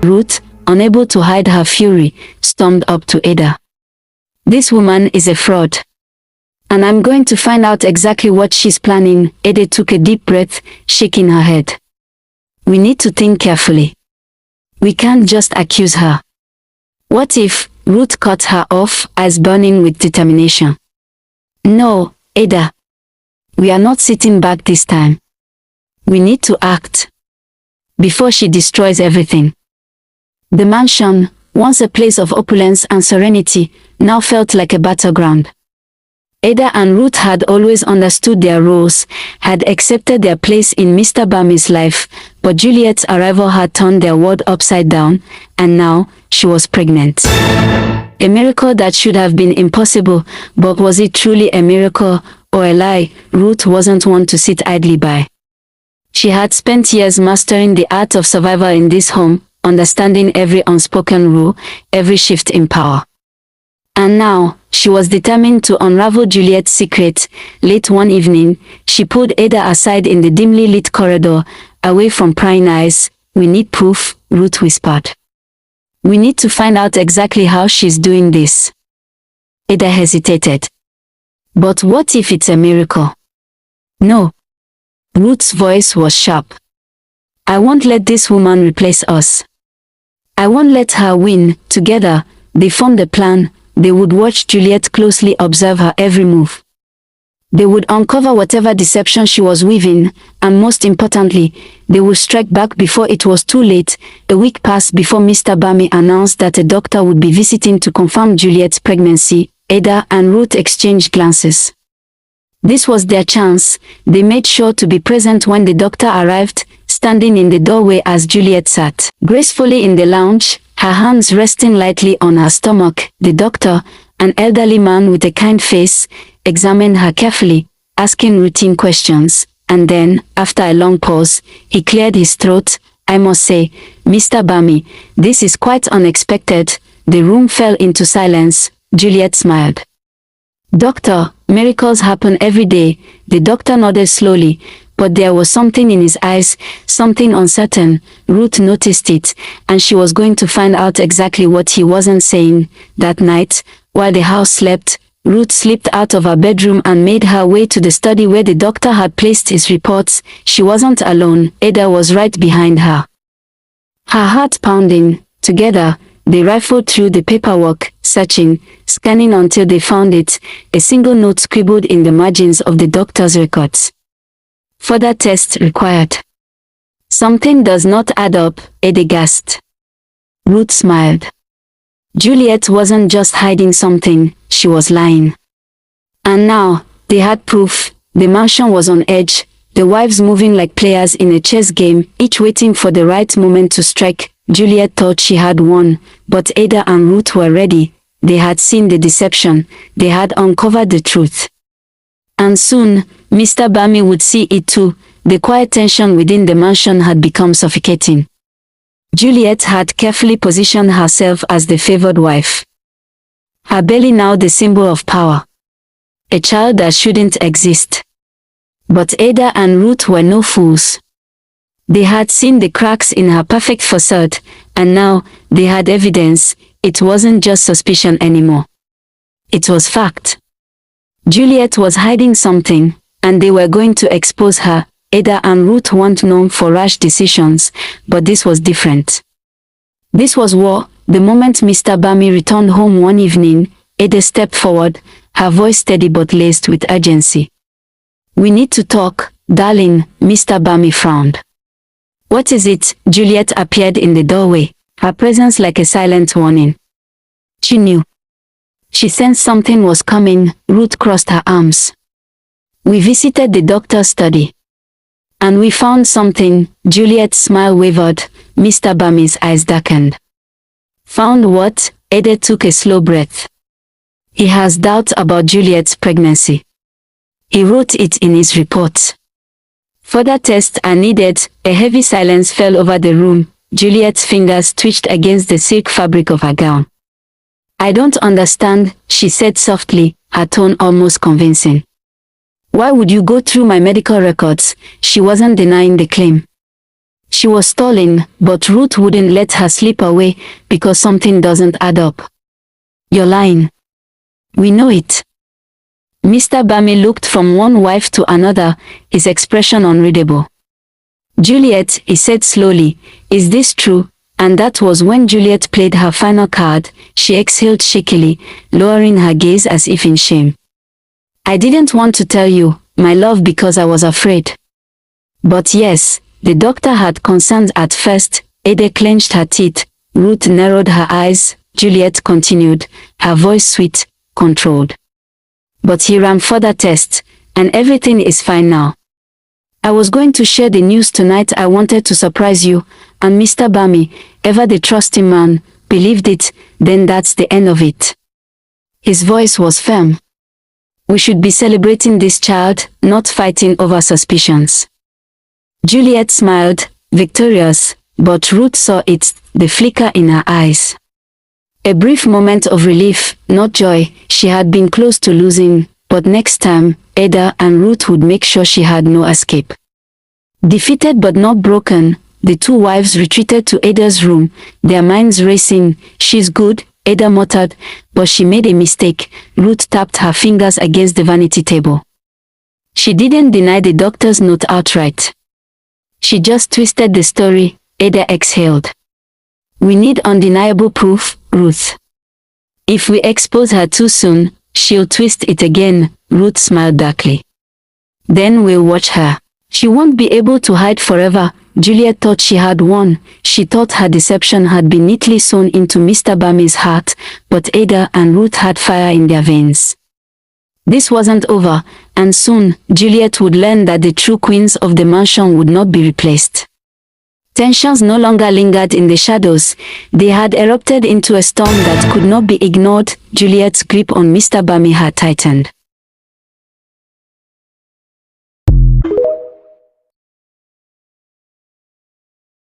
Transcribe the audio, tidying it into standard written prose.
Ruth, unable to hide her fury, stormed up to Ada. "This woman is a fraud. And I'm going to find out exactly what she's planning." Ada took a deep breath, shaking her head. "We need to think carefully. We can't just accuse her." "What if?" Ruth cut her off, eyes burning with determination. "No, Ada. We are not sitting back this time. We need to act. Before she destroys everything." The mansion, once a place of opulence and serenity, now felt like a battleground. Ada and Ruth had always understood their roles, had accepted their place in Mr. Bami's life, but Juliet's arrival had turned their world upside down, and now, she was pregnant. A miracle that should have been impossible, but was it truly a miracle, or a lie? Ruth wasn't one to sit idly by. She had spent years mastering the art of survival in this home, understanding every unspoken rule, every shift in power. And now, she was determined to unravel Juliet's secret. Late one evening, she pulled Ada aside in the dimly lit corridor, away from prying eyes. "We need proof," Ruth whispered. "We need to find out exactly how she's doing this." Ada hesitated. "But what if it's a miracle?" "No." Ruth's voice was sharp. "I won't let this woman replace us. I won't let her win." Together, they formed a plan. They would watch Juliet closely, observe her every move. They would uncover whatever deception she was weaving, and most importantly, they would strike back before it was too late. A week passed before Mr. Bami announced that a doctor would be visiting to confirm Juliet's pregnancy. Ada and Ruth exchanged glances. This was their chance. They made sure to be present when the doctor arrived, standing in the doorway as Juliet sat gracefully in the lounge, her hands resting lightly on her stomach. The doctor, an elderly man with a kind face, examined her carefully, asking routine questions, and then, after a long pause, he cleared his throat. "I must say, Mr. Bami, this is quite unexpected." The room fell into silence. Juliet smiled. "Doctor, miracles happen every day." The doctor nodded slowly, but there was something in his eyes, something uncertain. Ruth noticed it, and she was going to find out exactly what he wasn't saying. That night, while the house slept, Ruth slipped out of her bedroom and made her way to the study where the doctor had placed his reports. She wasn't alone. Ada was right behind her, her heart pounding. Together, they rifled through the paperwork, searching, scanning until they found it, a single note scribbled in the margins of the doctor's records. "Further tests required." "Something does not add up," Ada gasped. Ruth smiled. Juliet wasn't just hiding something, she was lying. And now, they had proof. The mansion was on edge, the wives moving like players in a chess game, each waiting for the right moment to strike. Juliet thought she had won, but Ada and Ruth were ready. They had seen the deception, they had uncovered the truth. And soon, Mr. Bami would see it too. The quiet tension within the mansion had become suffocating. Juliet had carefully positioned herself as the favored wife, her belly now the symbol of power. A child that shouldn't exist. But Ada and Ruth were no fools. They had seen the cracks in her perfect facade, and now, they had evidence. It wasn't just suspicion anymore. It was fact. Juliet was hiding something, and they were going to expose her. Ada and Ruth weren't known for rash decisions, but this was different. This was war. The moment Mr. Bami returned home one evening, Ada stepped forward, her voice steady but laced with urgency. "We need to talk, darling." Mr. Bami frowned. "What is it?" Juliet appeared in the doorway, her presence like a silent warning. She knew. She sensed something was coming. Ruth crossed her arms. "We visited the doctor's study. And we found something." Juliet's smile wavered. Mr. Bami's eyes darkened. "Found what?" Ada took a slow breath. "He has doubts about Juliet's pregnancy. He wrote it in his report. Further tests are needed." A heavy silence fell over the room. Juliet's fingers twitched against the silk fabric of her gown. "I don't understand," she said softly, her tone almost convincing. "Why would you go through my medical records?" She wasn't denying the claim. She was stalling, but Ruth wouldn't let her slip away because something doesn't add up. You're lying. We know it. Mr. Bami looked from one wife to another, his expression unreadable. Juliet, he said slowly, is this true? And that was when Juliet played her final card. She exhaled shakily, lowering her gaze as if in shame. I didn't want to tell you, my love, because I was afraid. But yes, the doctor had concerns at first. Ada clenched her teeth. Ruth narrowed her eyes. Juliet continued, her voice sweet, controlled. But he ran further tests, and everything is fine now. I was going to share the news tonight. I wanted to surprise you, and Mr. Bami, ever the trusting man, believed it. Then that's the end of it. His voice was firm. We should be celebrating this child, not fighting over suspicions. Juliet smiled, victorious, but Ruth saw it, the flicker in her eyes. A brief moment of relief, not joy. She had been close to losing, but next time, Ada and Ruth would make sure she had no escape. Defeated but not broken, the two wives retreated to Ada's room, their minds racing. She's good, Ada muttered, but she made a mistake. Ruth tapped her fingers against the vanity table. She didn't deny the doctor's note outright. She just twisted the story. Ada exhaled. We need undeniable proof, Ruth. If we expose her too soon, she'll twist it again. Ruth smiled darkly. Then we'll watch her. She won't be able to hide forever. Juliet thought she had won. She thought her deception had been neatly sewn into Mr. Bami's heart, but Ada and Ruth had fire in their veins. This wasn't over, and soon, Juliet would learn that the true queens of the mansion would not be replaced. Tensions no longer lingered in the shadows. They had erupted into a storm that could not be ignored. Juliet's grip on Mr. Bami had tightened.